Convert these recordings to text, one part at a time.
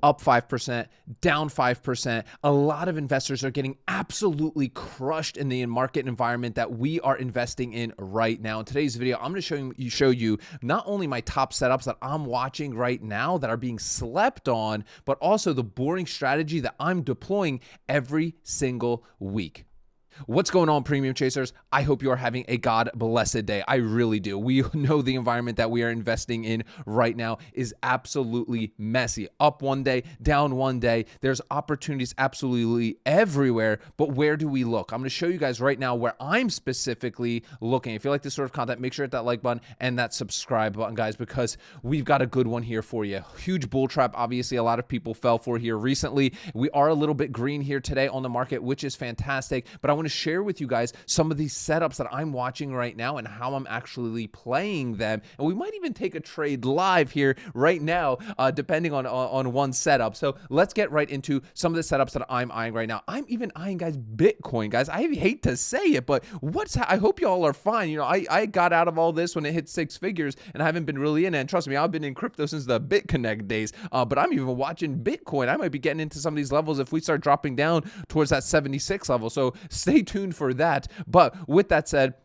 up 5%, down 5%. A lot of investors are getting absolutely crushed in the market environment that we are investing in right now. In today's video, I'm going to show you not only my top setups that I'm watching right now that are being slept on, but also the boring strategy that I'm deploying every single week. What's going on, premium chasers? I hope you are having a God blessed day. I really do. We know the environment that we are investing in right now is absolutely messy. Up one day, down one day. There's opportunities absolutely everywhere, but where do we look? I'm going to show you guys right now where I'm specifically looking. If you like this sort of content, make sure to hit that like button and that subscribe button, guys, because we've got a good one here for you. Huge bull trap, obviously, a lot of people fell for here recently. We are a little bit green here today on the market, which is fantastic, but I want to share with you guys some of these setups that I'm watching right now and how I'm actually playing them. And we might even take a trade live here right now, depending on one setup. So let's get right into some of the setups that I'm eyeing right now. I'm even eyeing, guys, Bitcoin, guys. I hate to say it, but I hope y'all are fine. You know, I got out of all this when it hit six figures and I haven't been really in it. And trust me, I've been in crypto since the BitConnect days, but I'm even watching Bitcoin. I might be getting into some of these levels if we start dropping down towards that 76 level. So stay tuned for that. But with that said,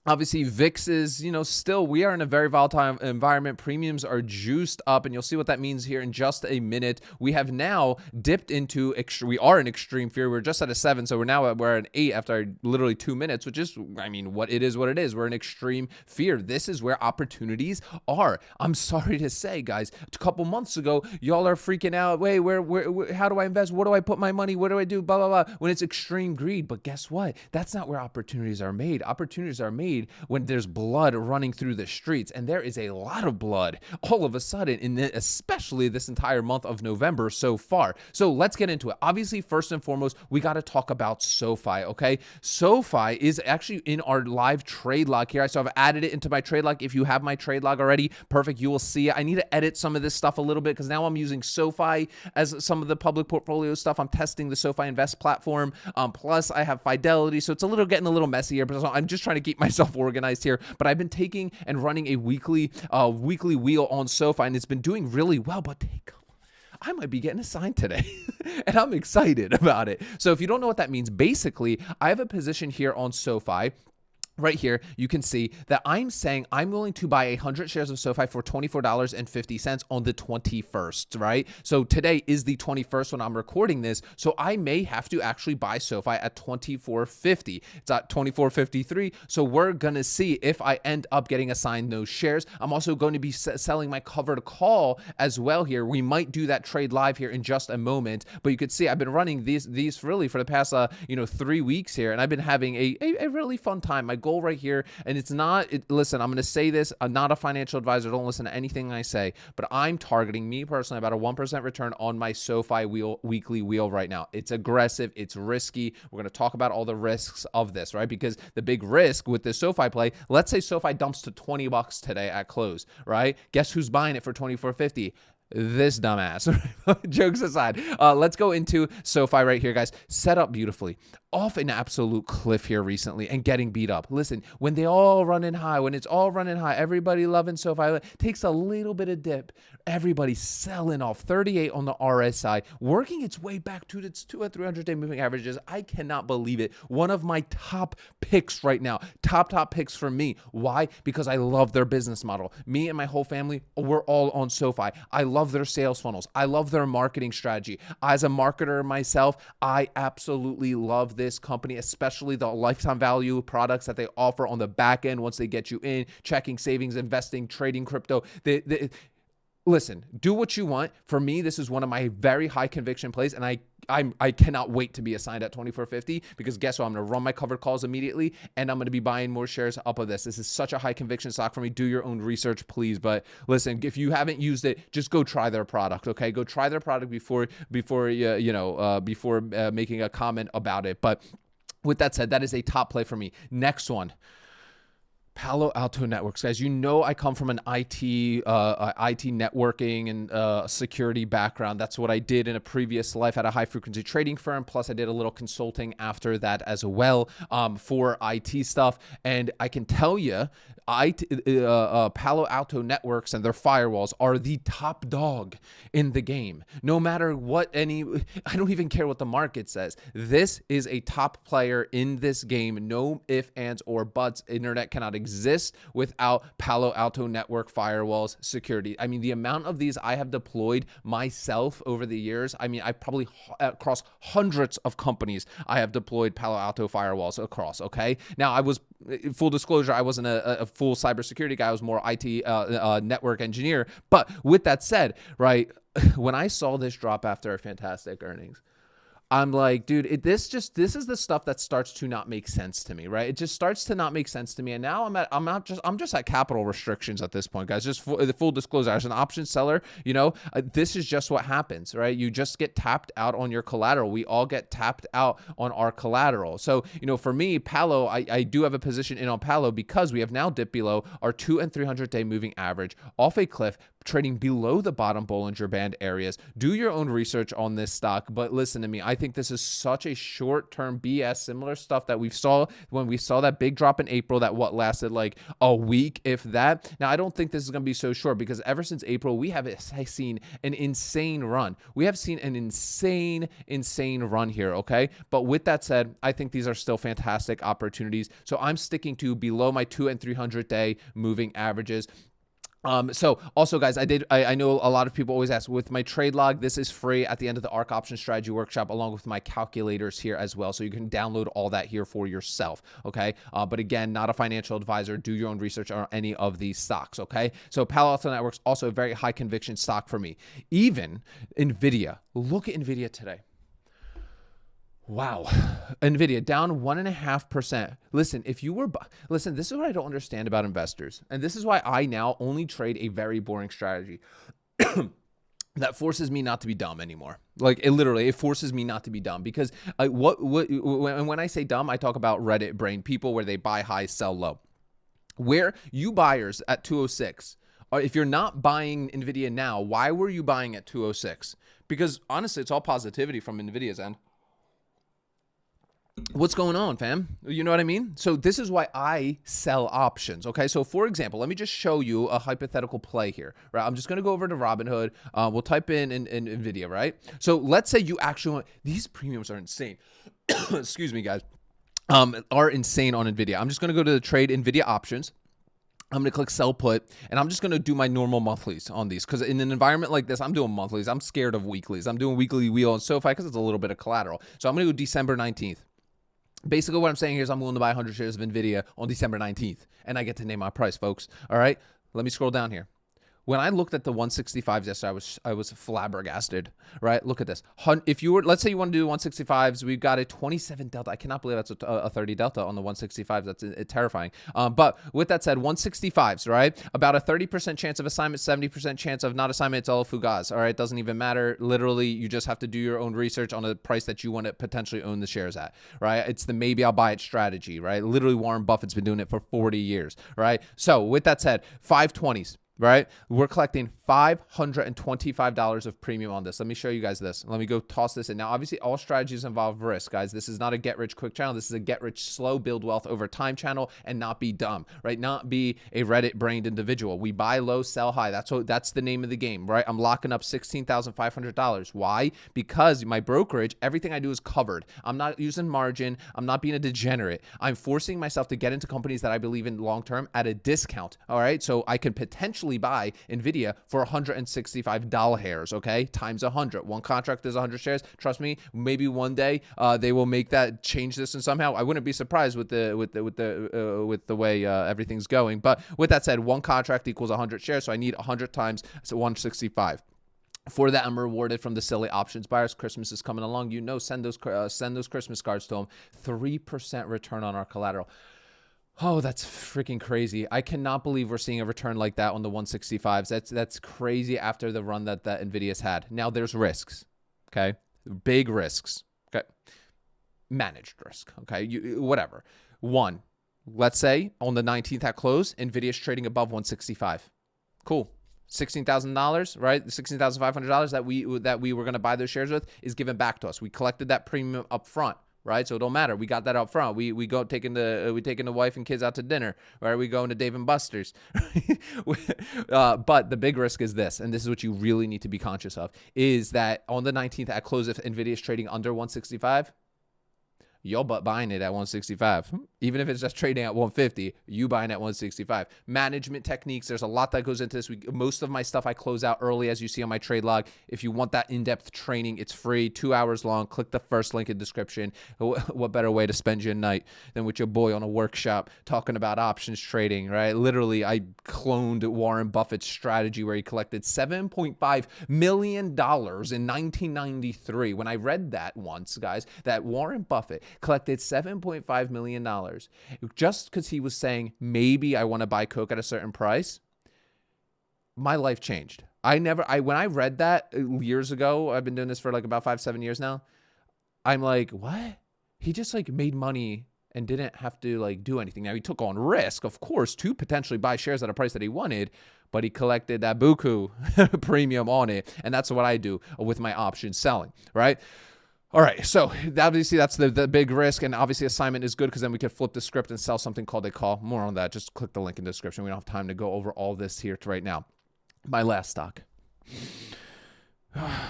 obviously, VIX is, still, we are in a very volatile environment. Premiums are juiced up, and you'll see what that means here in just a minute. We have now dipped into, we are in extreme fear. We're just at a 7, so we're at an 8 after literally 2 minutes, which is, what it is. We're in extreme fear. This is where opportunities are. I'm sorry to say, guys, a couple months ago, y'all are freaking out. Wait, where how do I invest? What do I put my money? What do I do? Blah, blah, blah. When it's extreme greed. But guess what? That's not where opportunities are made. Opportunities are made when there's blood running through the streets, and there is a lot of blood all of a sudden, especially this entire month of November so far. So let's get into it. Obviously, first and foremost, we got to talk about SoFi, okay? SoFi is actually in our live trade log here. So I've added it into my trade log. If you have my trade log already, perfect, you will see it. I need to edit some of this stuff a little bit because now I'm using SoFi as some of the public portfolio stuff. I'm testing the SoFi Invest platform. Plus, I have Fidelity, so it's getting a little messier, but I'm just trying to keep myself organized here. But I've been taking and running a weekly wheel on SoFi, and it's been doing really well. But I might be getting assigned today and I'm excited about it. So if you don't know what that means, basically, I have a position here on SoFi. Right here, you can see that I'm saying I'm willing to buy 100 shares of SoFi for $24.50 on the 21st, right? So today is the 21st when I'm recording this, so I may have to actually buy SoFi at $24.50. It's at $24.53, so we're going to see if I end up getting assigned those shares. I'm also going to be selling my covered call as well here. We might do that trade live here in just a moment, but you could see I've been running these really for the past 3 weeks here, and I've been having a really fun time. My goal right here, and listen, I'm going to say this, I'm not a financial advisor, don't listen to anything I say, but I'm targeting, me personally, about a 1% return on my SoFi weekly wheel right now. It's aggressive, it's risky. We're going to talk about all the risks of this, right? Because the big risk with this SoFi play, let's say SoFi dumps to $20 today at close, right? Guess who's buying it for $24.50? This dumbass. Jokes aside, let's go into SoFi right here, guys. Set up beautifully. Off an absolute cliff here recently and getting beat up. Listen, when it's all running high, everybody loving SoFi, takes a little bit of dip. Everybody's selling off. 38 on the RSI, working its way back to its 2 and 300-day moving averages. I cannot believe it. One of my top picks right now. Top picks for me. Why? Because I love their business model. Me and my whole family, we're all on SoFi. I love their sales funnels. I love their marketing strategy. As a marketer myself, I absolutely love this company, especially the lifetime value products that they offer on the back end once they get you in, checking, savings, investing, trading crypto. Listen, do what you want. For me, this is one of my very high conviction plays, and I cannot wait to be assigned at $24.50 because guess what? I'm going to run my covered calls immediately, and I'm going to be buying more shares up of this. This is such a high conviction stock for me. Do your own research, please. But listen, if you haven't used it, just go try their product. Okay, go try their product before making a comment about it. But with that said, that is a top play for me. Next one. Palo Alto Networks, guys. You know I come from an IT networking and security background. That's what I did in a previous life at a high frequency trading firm. Plus, I did a little consulting after that as well for IT stuff. And I can tell you, Palo Alto Networks and their firewalls are the top dog in the game. No matter what I don't even care what the market says. This is a top player in this game. No ifs, ands, or buts. Internet cannot exist without Palo Alto Network firewalls security. I mean, the amount of these I have deployed myself over the years, I mean, I probably across hundreds of companies, I have deployed Palo Alto firewalls across, okay? Now, I was, full disclosure, I wasn't a full cybersecurity guy. I was more IT network engineer. But with that said, right, when I saw this drop after fantastic earnings, I'm like, dude, this is the stuff that starts to not make sense to me, right? It just starts to not make sense to me. And now I'm just at capital restrictions at this point, guys. Just full disclosure, as an option seller, this is just what happens, right? You just get tapped out on your collateral. We all get tapped out on our collateral. So, for me, Palo, I do have a position in on Palo because we have now dipped below our 2 and 300 day moving average off a cliff, trading below the bottom Bollinger Band areas. Do your own research on this stock, but listen to me. I think this is such a short-term BS, similar stuff that we saw when we saw that big drop in April that lasted like a week, if that. Now, I don't think this is going to be so short because ever since April, we have seen an insane run. We have seen an insane run here, okay? But with that said, I think these are still fantastic opportunities. So I'm sticking to below my 2 and 300 day moving averages. So also, guys, I know a lot of people always ask, with my trade log, this is free at the end of the Ark Options Strategy workshop, along with my calculators here as well. So you can download all that here for yourself. Okay. But again, not a financial advisor. Do your own research on any of these stocks. Okay. So Palo Alto Networks, also a very high conviction stock for me. Even Nvidia, look at Nvidia today. Wow. Nvidia down 1.5%. Listen, this is what I don't understand about investors. And this is why I now only trade a very boring strategy that forces me not to be dumb anymore. Like it forces me not to be dumb because when I say dumb, I talk about Reddit brain people where they buy high, sell low. Where you buyers at 206, if you're not buying Nvidia now, why were you buying at 206? Because honestly, it's all positivity from Nvidia's end. What's going on, fam? You know what I mean? So this is why I sell options, okay? So for example, let me just show you a hypothetical play here, right? I'm just going to go over to Robinhood. We'll type in Nvidia, right? So let's say you actually want, these premiums are insane. Excuse me, guys. Are insane on Nvidia. I'm just going to go to the trade Nvidia options. I'm going to click sell put, and I'm just going to do my normal monthlies on these because in an environment like this, I'm doing monthlies. I'm scared of weeklies. I'm doing weekly wheel on SoFi because it's a little bit of collateral. So I'm going to go December 19th. Basically, what I'm saying here is I'm willing to buy 100 shares of Nvidia on December 19th, and I get to name my price, folks. All right, let me scroll down here. When I looked at the 165s yesterday, I was flabbergasted, right? Look at this. If you were, let's say you want to do 165s, we've got a 27 delta. I cannot believe that's a 30 delta on the 165s. That's terrifying. But with that said, 165s, right? About a 30% chance of assignment, 70% chance of not assignment. It's all fugazi, all right? It doesn't even matter. Literally, you just have to do your own research on a price that you want to potentially own the shares at, right? It's the maybe I'll buy it strategy, right? Literally, Warren Buffett's been doing it for 40 years, right? So with that said, 520s. Right? We're collecting $525 of premium on this. Let me show you guys this. Let me go toss this in. Now, obviously, all strategies involve risk, guys. This is not a get-rich-quick channel. This is a get-rich, slow, build wealth over time channel and not be dumb, right? Not be a Reddit-brained individual. We buy low, sell high. That's the name of the game, right? I'm locking up $16,500. Why? Because my brokerage, everything I do is covered. I'm not using margin. I'm not being a degenerate. I'm forcing myself to get into companies that I believe in long-term at a discount, all right? So I can potentially buy Nvidia for $165, okay? Times 100. One contract is 100 shares. Trust me, maybe one day they will make that change this and somehow. I wouldn't be surprised with the way everything's going. But with that said, one contract equals 100 shares, so I need 100 times 165. For that, I'm rewarded from the silly options buyers. Christmas is coming along. Send those Christmas cards to them. 3% return on our collateral. Oh, that's freaking crazy. I cannot believe we're seeing a return like that on the 165s. That's crazy after the run that Nvidia's had. Now there's risks, okay? Big risks, okay? Managed risk, okay? Whatever. One, Let's say on the 19th at close, Nvidia's trading above 165. Cool. $16,000, right? $16,500 that we were going to buy those shares with is given back to us. We collected that premium up front, right? So it don't matter. We got that up front. We go taking the wife and kids out to dinner, right? We going to Dave and Buster's. But the big risk is this, and this is what you really need to be conscious of, is that on the 19th at close, if Nvidia is trading under 165, you're buying it at 165. Even if it's just trading at 150, you buying at 165. Management techniques, there's a lot that goes into this. Most of my stuff I close out early, as you see on my trade log. If you want that in-depth training, it's free, 2 hours long. Click the first link in the description. What better way to spend your night than with your boy on a workshop talking about options trading, right? Literally, I cloned Warren Buffett's strategy where he collected $7.5 million in 1993. When I read that once, guys, that Warren Buffett collected $7.5 million just because he was saying, maybe I want to buy Coke at a certain price. My life changed. When I read that years ago, I've been doing this for like about 5-7 years now. I'm like, what? He just like made money and didn't have to like do anything. Now he took on risk, of course, to potentially buy shares at a price that he wanted, but he collected that buku premium on it. And that's what I do with my option selling, right? All right, so obviously that's the big risk, and obviously assignment is good because then we can flip the script and sell something called a call. More on that, just click the link in the description. We don't have time to go over all this here right now. My last stock.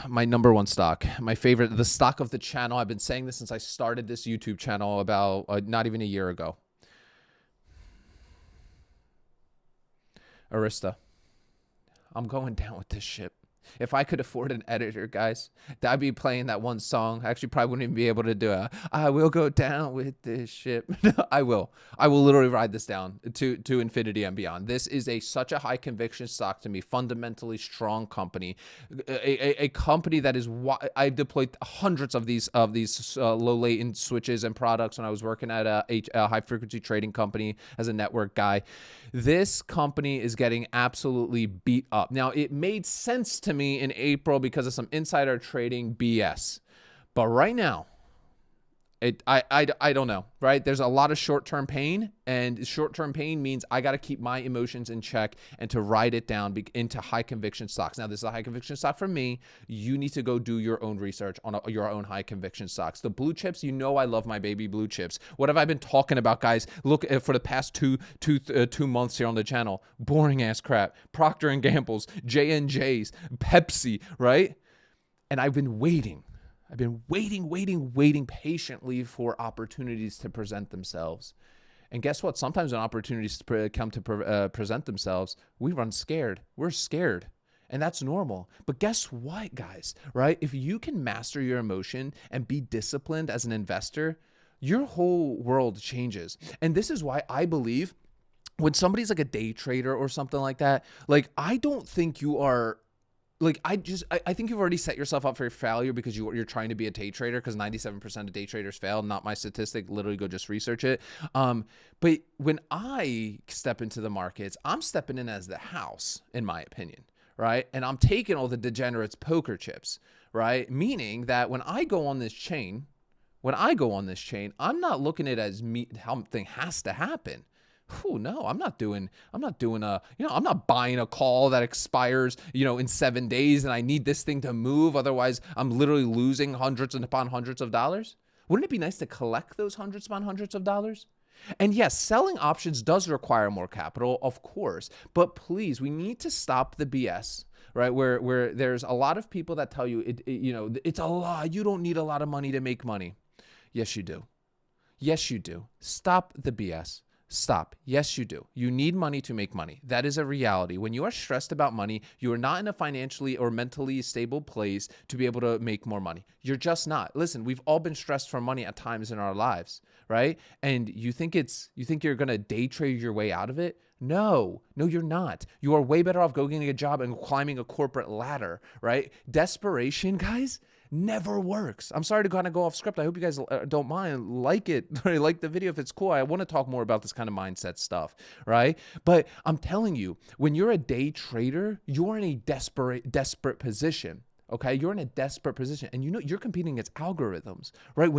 My number one stock, my favorite, the stock of the channel. I've been saying this since I started this YouTube channel about not even a year ago. Arista. I'm going down with this ship. If I could afford an editor, guys, I'd be playing that one song. I actually probably wouldn't even be able to do it. I will go down with this ship. I will literally ride this down to infinity and beyond. This is such a high conviction stock to me, fundamentally strong company, a company that is, I've deployed hundreds of these low latent switches and products when I was working at a high frequency trading company as a network guy. This company is getting absolutely beat up. Now, it made sense to me in April because of some insider trading BS. But right now, I don't know, right? There's a lot of short-term pain, and short-term pain means I got to keep my emotions in check and to ride it down into high-conviction stocks. Now, this is a high-conviction stock for me. You need to go do your own research on your own high-conviction stocks. The blue chips, you know I love my baby blue chips. What have I been talking about, guys? Look, for the past two months here on the channel. Boring-ass crap. Procter & Gamble's, J&J's, Pepsi, right? And I've been waiting. I've been waiting patiently for opportunities to present themselves. And guess what? Sometimes when opportunities come to present themselves, we run scared. We're scared. And that's normal. But guess what, guys, right? If you can master your emotion and be disciplined as an investor, your whole world changes. And this is why I believe when somebody's like a day trader or something like that, like I don't think you are... Like, I think you've already set yourself up for failure because you're trying to be a day trader, because 97% of day traders fail. Not my statistic. Literally go just research it. But when I step into the markets, I'm stepping in as the house, in my opinion, right? And I'm taking all the degenerates' poker chips, right? Meaning that when I go on this chain, I'm not looking at it as something has to happen. No, I'm not buying a call that expires, in 7 days and I need this thing to move. Otherwise, I'm literally losing hundreds upon hundreds of dollars. Wouldn't it be nice to collect those hundreds upon hundreds of dollars? And yes, selling options does require more capital, of course, but please, we need to stop the BS, right? Where there's a lot of people that tell you, it's a lie. You don't need a lot of money to make money. Yes, you do. Yes, you do. Stop the BS. Stop. Yes, you do. You need money to make money. That is a reality. When you are stressed about money, you are not in a financially or mentally stable place to be able to make more money. You're just not. Listen, we've all been stressed for money at times in our lives, right? And you think you're going to day trade your way out of it? No, you're not. You are way better off going to a job and climbing a corporate ladder, right? Desperation, guys, never works. I'm sorry to kind of go off script. I hope you guys don't mind. Like it, like the video if it's cool. I want to talk more about this kind of mindset stuff, right? But I'm telling you, when you're a day trader, you're in a desperate position, okay? You're in a desperate position, and you're competing against algorithms, right?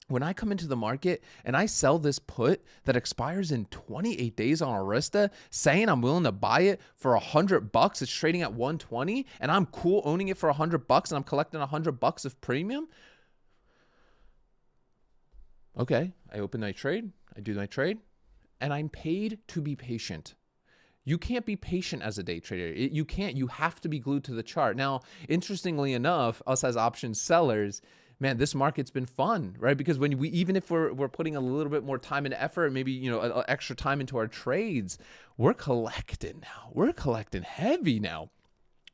When I come into the market and I sell this put that expires in 28 days on Arista, saying I'm willing to buy it for $100, it's trading at 120, and I'm cool owning it for $100 and I'm collecting $100 of premium. Okay, I open my trade, I do my trade, and I'm paid to be patient. You can't be patient as a day trader. You can't. You have to be glued to the chart. Now, interestingly enough, us as options sellers, man, this market's been fun, right? Because when we, even if we're putting a little bit more time and effort, maybe, you know, extra time into our trades, we're collecting now. We're collecting heavy now.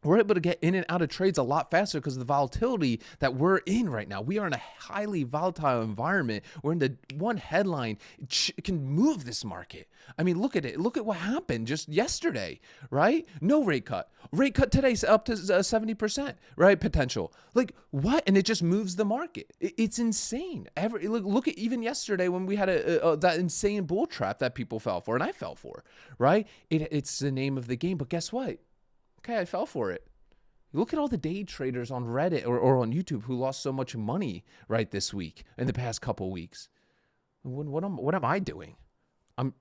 We're able to get in and out of trades a lot faster because of the volatility that we're in right now. We are in a highly volatile environment. We're in the one headline can move this market. I mean, look at it. Look at what happened just yesterday, right? No rate cut. Rate cut today's up to 70%, right? Potential. Like what? And it just moves the market. It's insane. Look at even yesterday when we had that insane bull trap that people fell for, and I fell for, right? It's the name of the game. But guess what? Okay, I fell for it. Look at all the day traders on Reddit or on YouTube who lost so much money right this week, in the past couple weeks. What am I doing? I'm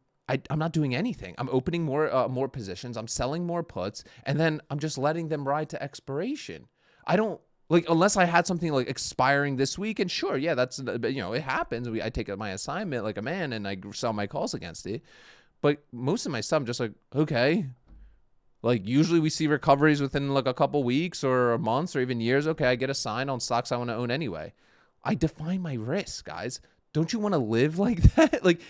not doing anything. I'm opening more positions. I'm selling more puts, and then I'm just letting them ride to expiration. I don't like, unless I had something like expiring this week, and sure, yeah, that's, you know, it happens. I take my assignment like a man and I sell my calls against it. But most of my stuff, I'm just like, okay. Like usually we see recoveries within like a couple weeks or months or even years. Okay, I get a sign on stocks I want to own anyway. I define my risk, guys. Don't you want to live like that? Like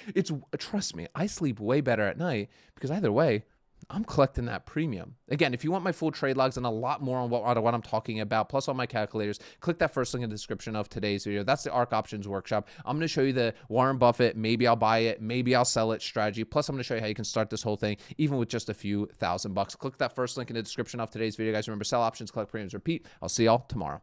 trust me, I sleep way better at night because either way, I'm collecting that premium. Again, if you want my full trade logs and a lot more on what I'm talking about, plus all my calculators, click that first link in the description of today's video. That's the Ark Options Workshop. I'm going to show you the Warren Buffett, maybe I'll buy it, maybe I'll sell it strategy. Plus, I'm going to show you how you can start this whole thing, even with just a few $1,000. Click that first link in the description of today's video, guys. Remember, sell options, collect premiums, repeat. I'll see y'all tomorrow.